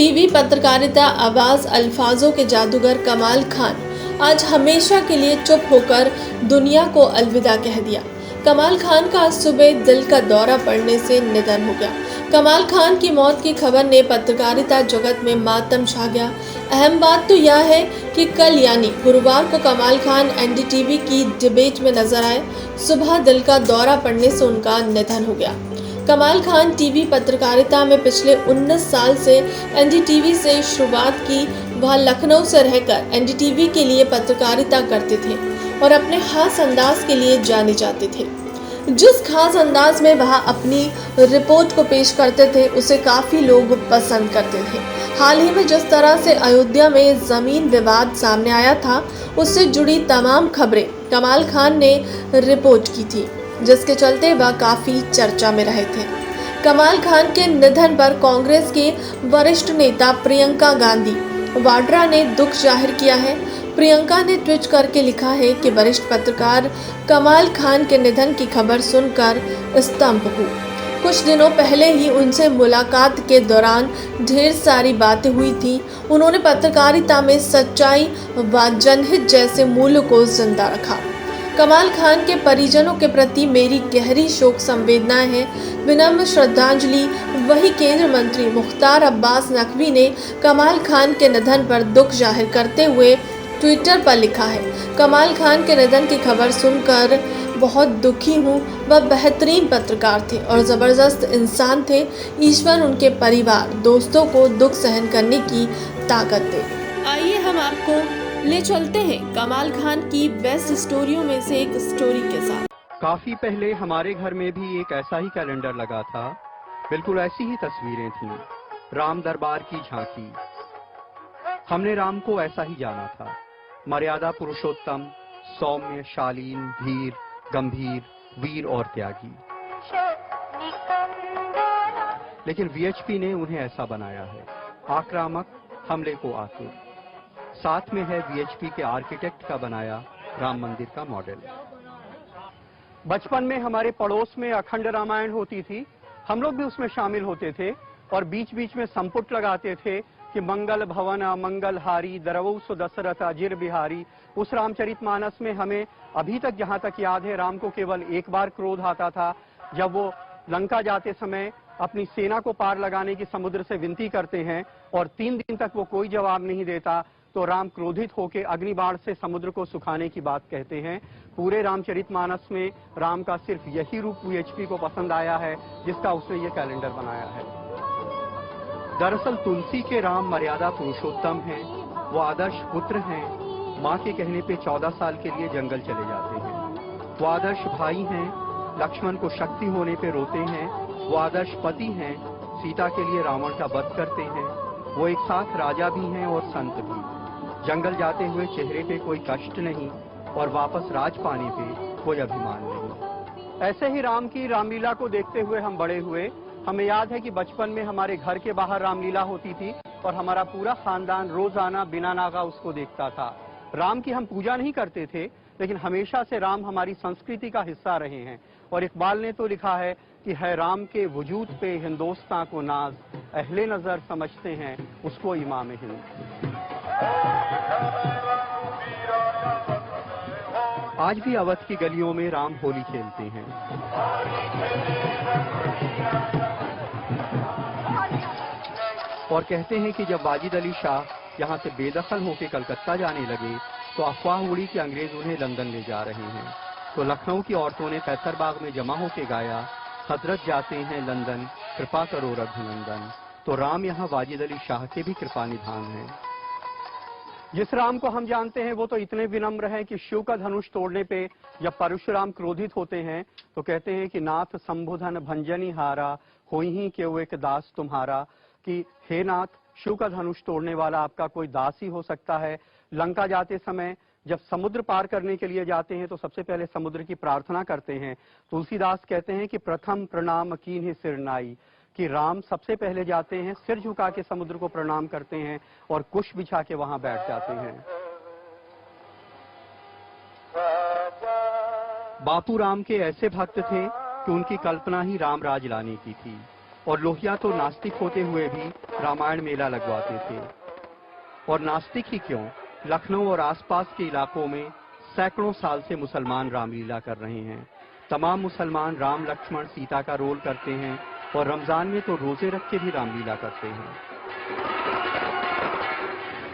TV पत्रकारिता आवाज अल्फाजों के जादूगर कमाल खान आज हमेशा के लिए चुप होकर दुनिया को अलविदा कह दिया। कमाल खान का आज सुबह दिल का दौरा पड़ने से निधन हो गया। कमाल खान की मौत की खबर ने पत्रकारिता जगत में मातम छा गया। अहम बात तो यह है कि कल यानी गुरुवार को कमाल खान एनडीटीवी की डिबेट में नजर आए। सुबह दिल का दौरा पड़ने से उनका निधन हो गया। कमाल खान टीवी पत्रकारिता में पिछले 19 साल से एनडीटीवी से शुरुआत की। वह लखनऊ से रहकर एनडीटीवी के लिए पत्रकारिता करते थे और अपने खास अंदाज के लिए जाने जाते थे। जिस खास अंदाज में वह अपनी रिपोर्ट को पेश करते थे उसे काफ़ी लोग पसंद करते थे। हाल ही में जिस तरह से अयोध्या में ज़मीन विवाद सामने आया था, उससे जुड़ी तमाम खबरें कमाल खान ने रिपोर्ट की थी, जिसके चलते वह काफ़ी चर्चा में रहे थे। कमाल खान के निधन पर कांग्रेस के वरिष्ठ नेता प्रियंका गांधी वाड्रा ने दुख जाहिर किया है। प्रियंका ने ट्वीट करके लिखा है कि वरिष्ठ पत्रकार कमाल खान के निधन की खबर सुनकर स्तंभ हूँ। कुछ दिनों पहले ही उनसे मुलाकात के दौरान ढेर सारी बातें हुई थी। उन्होंने पत्रकारिता में सच्चाई व जनहित जैसे मूल्यों को जिंदा रखा। कमाल खान के परिजनों के प्रति मेरी गहरी शोक संवेदनाएं हैं। विनम्र श्रद्धांजलि। वही केंद्रीय मंत्री मुख्तार अब्बास नकवी ने कमाल खान के निधन पर दुख जाहिर करते हुए ट्विटर पर लिखा है, कमाल खान के निधन की खबर सुनकर बहुत दुखी हूँ। वह बेहतरीन पत्रकार थे और ज़बरदस्त इंसान थे। ईश्वर उनके परिवार दोस्तों को दुख सहन करने की ताकत दे। आइए हम आपको ले चलते हैं कमाल खान की बेस्ट स्टोरियों में से एक स्टोरी के साथ। काफी पहले हमारे घर में भी एक ऐसा ही कैलेंडर लगा था। बिल्कुल ऐसी ही तस्वीरें थीं। राम दरबार की झांकी। हमने राम को ऐसा ही जाना था। मर्यादा पुरुषोत्तम, सौम्य, शालीन, धीर, गंभीर, वीर और त्यागी। लेकिन वीएचपी ने उन्हें ऐसा बनाया है, आक्रामक, हमले को आतुर। साथ में है वीएचपी के आर्किटेक्ट का बनाया राम मंदिर का मॉडल। बचपन में हमारे पड़ोस में अखंड रामायण होती थी। हम लोग भी उसमें शामिल होते थे और बीच बीच में संपुट लगाते थे कि मंगल भवन मंगल हारी दरवऊ सो दशरथ अजिर बिहारी। उस रामचरितमानस में हमें अभी तक जहां तक याद है, राम को केवल एक बार क्रोध आता था, जब वो लंका जाते समय अपनी सेना को पार लगाने की समुद्र से विनती करते हैं और 3 दिन तक वो कोई जवाब नहीं देता, तो राम क्रोधित होकर अग्निबाण से समुद्र को सुखाने की बात कहते हैं। पूरे रामचरितमानस में राम का सिर्फ यही रूप वीएचपी को पसंद आया है, जिसका उसने ये कैलेंडर बनाया है। दरअसल तुलसी के राम मर्यादा पुरुषोत्तम हैं, वो आदर्श पुत्र हैं। माँ के कहने पे 14 साल के लिए जंगल चले जाते हैं। वो आदर्श भाई हैं, लक्ष्मण को शक्ति होने पे रोते हैं। वो आदर्श पति हैं, सीता के लिए रावण का वध करते हैं। वो एक साथ राजा भी हैं और संत भी। जंगल जाते हुए चेहरे पे कोई कष्ट नहीं और वापस राज पाने पे कोई अभिमान नहीं। ऐसे ही राम की रामलीला को देखते हुए हम बड़े हुए। हमें याद है कि बचपन में हमारे घर के बाहर रामलीला होती थी और हमारा पूरा खानदान रोजाना बिना नागा उसको देखता था। राम की हम पूजा नहीं करते थे, लेकिन हमेशा से राम हमारी संस्कृति का हिस्सा रहे हैं। और इकबाल ने तो लिखा है कि है राम के वजूद पे हिंदोस्तां को नाज, अहले नजर समझते हैं उसको इमाम हिंद। आज भी अवध की गलियों में राम होली खेलते हैं। और कहते हैं कि जब वाजिद अली शाह यहाँ से बेदखल होकर कलकत्ता जाने लगे तो अफवाह उड़ी कि अंग्रेज उन्हें लंदन ले जा रहे हैं। तो लखनऊ की औरतों ने कैसरबाग में जमा होकर गाया, हजरत जाते हैं लंदन, कृपा करो रघुनंदन। तो राम यहाँ वाजिद अली शाह के भी कृपा निधान है। जिस राम को हम जानते हैं वो तो इतने विनम्र हैं कि शिव का धनुष तोड़ने पे जब परशुराम क्रोधित होते हैं तो कहते हैं कि नाथ संबोधन भंजनी हारा, होई ही केव एक दास तुम्हारा। कि हे नाथ, शिव का धनुष तोड़ने वाला आपका कोई दास ही हो सकता है। लंका जाते समय जब समुद्र पार करने के लिए जाते हैं तो सबसे पहले समुद्र की प्रार्थना करते हैं। तुलसीदास कहते हैं कि प्रथम प्रणाम कीन्हि सिरनाई, कि राम सबसे पहले जाते हैं, सिर झुका के समुद्र को प्रणाम करते हैं और कुश बिछा के वहां बैठ जाते हैं। बापू राम के ऐसे भक्त थे कि उनकी कल्पना ही राम राज लाने की थी। और लोहिया तो नास्तिक होते हुए भी रामायण मेला लगवाते थे। और नास्तिक ही क्यों, लखनऊ और आसपास के इलाकों में सैकड़ों साल से मुसलमान रामलीला कर रहे हैं। तमाम मुसलमान राम लक्ष्मण सीता का रोल करते हैं और रमजान में तो रोजे रख के भी रामलीला करते हैं।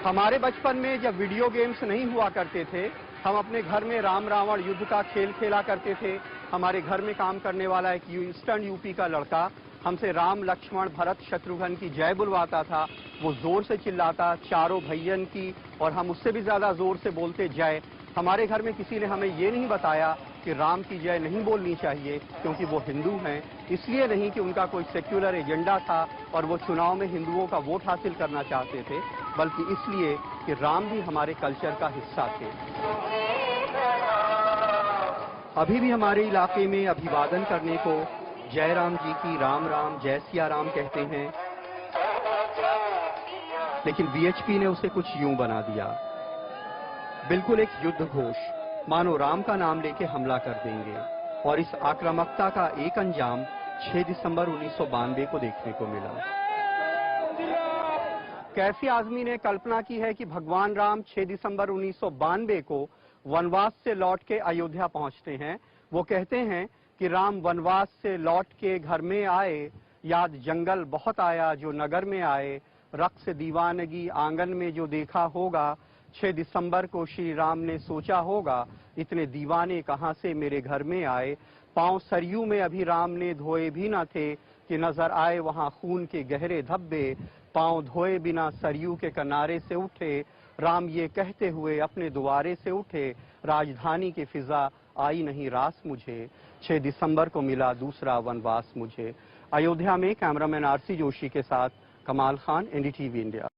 हमारे बचपन में जब वीडियो गेम्स नहीं हुआ करते थे, हम अपने घर में राम रावण युद्ध का खेल खेला करते थे। हमारे घर में काम करने वाला एक ईस्टर्न यूपी का लड़का हमसे राम लक्ष्मण भरत शत्रुघ्न की जय बुलवाता था। वो जोर से चिल्लाता चारों भैयन की, और हम उससे भी ज्यादा जोर से बोलते जय। हमारे घर में किसी ने हमें ये नहीं बताया कि राम की जय नहीं बोलनी चाहिए क्योंकि वो हिंदू हैं। इसलिए नहीं कि उनका कोई सेक्युलर एजेंडा था और वो चुनाव में हिंदुओं का वोट हासिल करना चाहते थे, बल्कि इसलिए कि राम भी हमारे कल्चर का हिस्सा थे। अभी भी हमारे इलाके में अभिवादन करने को जय राम जी की, राम राम, जय सिया राम कहते हैं, लेकिन वीएचपी ने उसे कुछ यूं बना दिया, बिल्कुल एक युद्ध घोष, मानो राम का नाम लेके हमला कर देंगे। और इस आक्रामकता का एक अंजाम 6 दिसंबर 1992 को देखने को मिला। कैफी आजमी ने कल्पना की है कि भगवान राम 6 दिसंबर 1992 को वनवास से लौट के अयोध्या पहुंचते हैं। वो कहते हैं कि राम वनवास से लौट के घर में आए, याद जंगल बहुत आया जो नगर में आए, रक्स दीवानगी आंगन में जो देखा होगा, 6 दिसंबर को श्री राम ने सोचा होगा, इतने दीवाने कहां से मेरे घर में आए। पांव सरयू में अभी राम ने धोए भी न थे कि नजर आए वहां खून के गहरे धब्बे। पांव धोए बिना सरयू के किनारे से उठे, राम ये कहते हुए अपने द्वारे से उठे, राजधानी की फिजा आई नहीं रास मुझे, 6 दिसंबर को मिला दूसरा वनवास मुझे। अयोध्या में कैमरामैन आरसी जोशी के साथ कमाल खान, एनडीटीवी इंडिया।